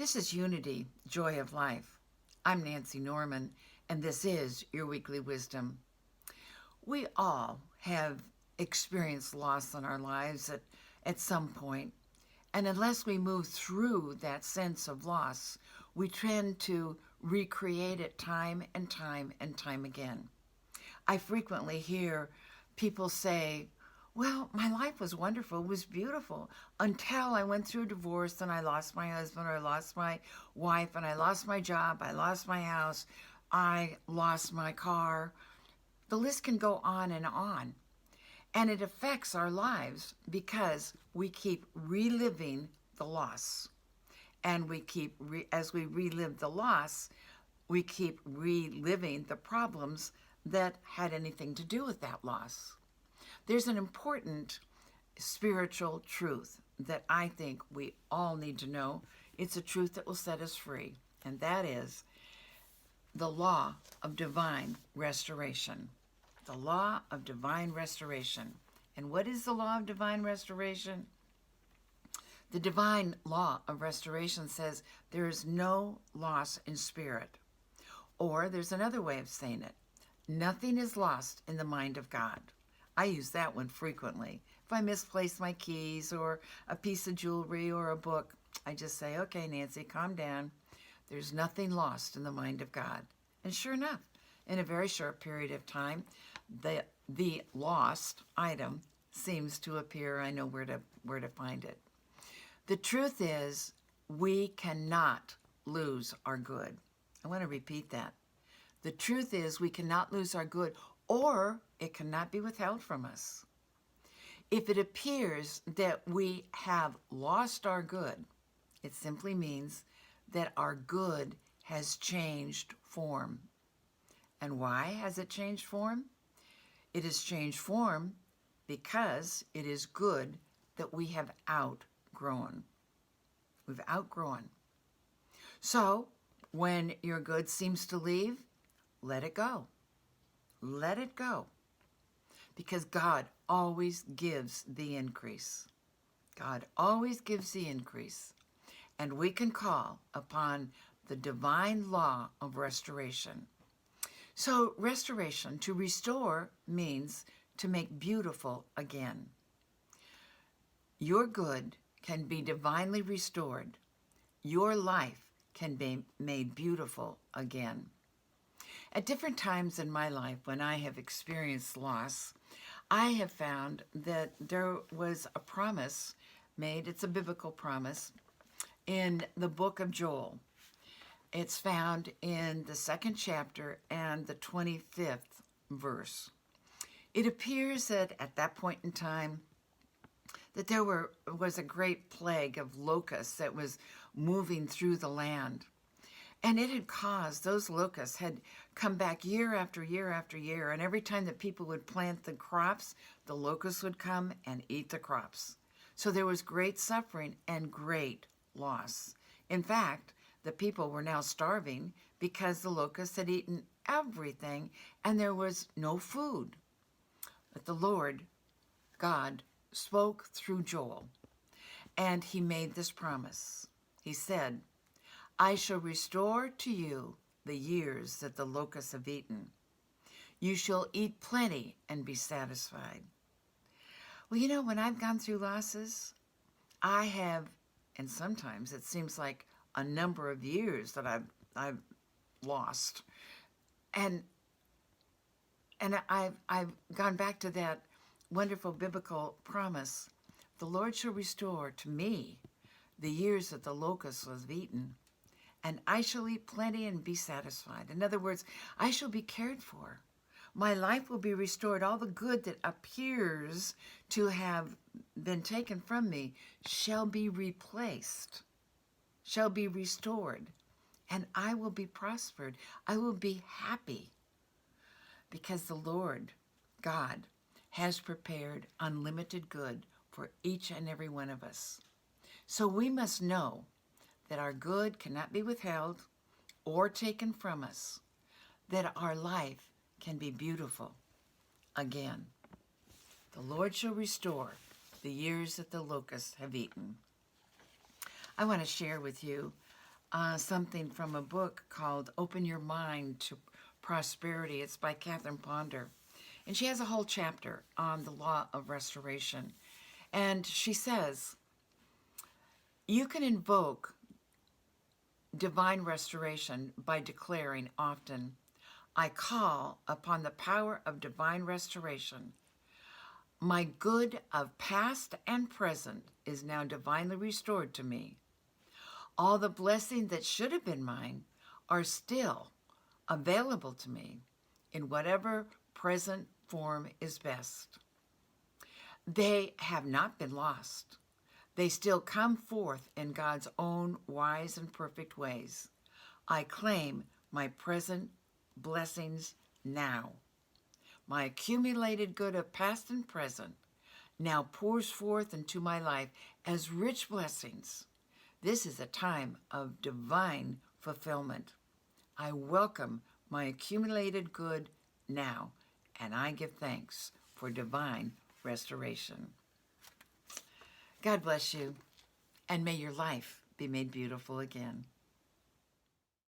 This is Unity, Joy of Life. I'm Nancy Norman, and this is your weekly wisdom. We all have experienced loss in our lives at some point, and unless we move through that sense of loss, we tend to recreate it time and time and time again. I frequently hear people say, well, my life was wonderful, it was beautiful, until I went through a divorce and I lost my husband, or I lost my wife, and I lost my job, I lost my house, I lost my car. The list can go on. And it affects our lives because we keep reliving the loss. And as we relive the loss, we keep reliving the problems that had anything to do with that loss. There's an important spiritual truth that I think we all need to know. It's a truth that will set us free, and that is the law of divine restoration. The law of divine restoration. And what is the law of divine restoration? The divine law of restoration says there is no loss in spirit. Or there's another way of saying it. Nothing is lost in the mind of God. I use that one frequently. If I misplace my keys or a piece of jewelry or a book, I just say, okay, Nancy, calm down. There's nothing lost in the mind of God. And sure enough, in a very short period of time, the lost item seems to appear. I know where to find it. The truth is, we cannot lose our good. I want to repeat that. The truth is, we cannot lose our good, or it cannot be withheld from us. If it appears that we have lost our good, it simply means that our good has changed form. And why has it changed form? It has changed form because it is good that we have outgrown. We've outgrown. So, when your good seems to leave, let it go. Let it go. Because God always gives the increase. God always gives the increase. And we can call upon the divine law of restoration. So restoration, to restore, means to make beautiful again. Your good can be divinely restored. Your life can be made beautiful again. At different times in my life when I have experienced loss, I have found that there was a promise made, it's a biblical promise, in the book of Joel. It's found in the 2nd chapter and the 25th verse. It appears that at that point in time that there was a great plague of locusts that was moving through the land. And it had caused, those locusts had come back year after year after year, and every time that people would plant the crops, the locusts would come and eat the crops. So there was great suffering and great loss. In fact, the people were now starving because the locusts had eaten everything and there was no food. But the Lord, God, spoke through Joel, and he made this promise. He said, I shall restore to you the years that the locusts have eaten. You shall eat plenty and be satisfied. Well, you know, when I've gone through losses, I have, and sometimes it seems like a number of years that I've lost. And I've gone back to that wonderful biblical promise. The Lord shall restore to me the years that the locusts have eaten, and I shall eat plenty and be satisfied. In other words, I shall be cared for. My life will be restored. All the good that appears to have been taken from me shall be replaced, shall be restored, and I will be prospered. I will be happy because the Lord, God, has prepared unlimited good for each and every one of us. So we must know that our good cannot be withheld or taken from us, that our life can be beautiful again. The Lord shall restore the years that the locusts have eaten. I want to share with you something from a book called Open Your Mind to Prosperity. It's by Catherine Ponder. And she has a whole chapter on the law of restoration. And she says, you can invoke divine restoration by declaring often, I call upon the power of divine restoration. My good of past and present is now divinely restored to me. All the blessings that should have been mine are still available to me in whatever present form is best. They have not been lost. They still come forth in God's own wise and perfect ways. I claim my present blessings now. My accumulated good of past and present now pours forth into my life as rich blessings. This is a time of divine fulfillment. I welcome my accumulated good now, and I give thanks for divine restoration. God bless you, and may your life be made beautiful again.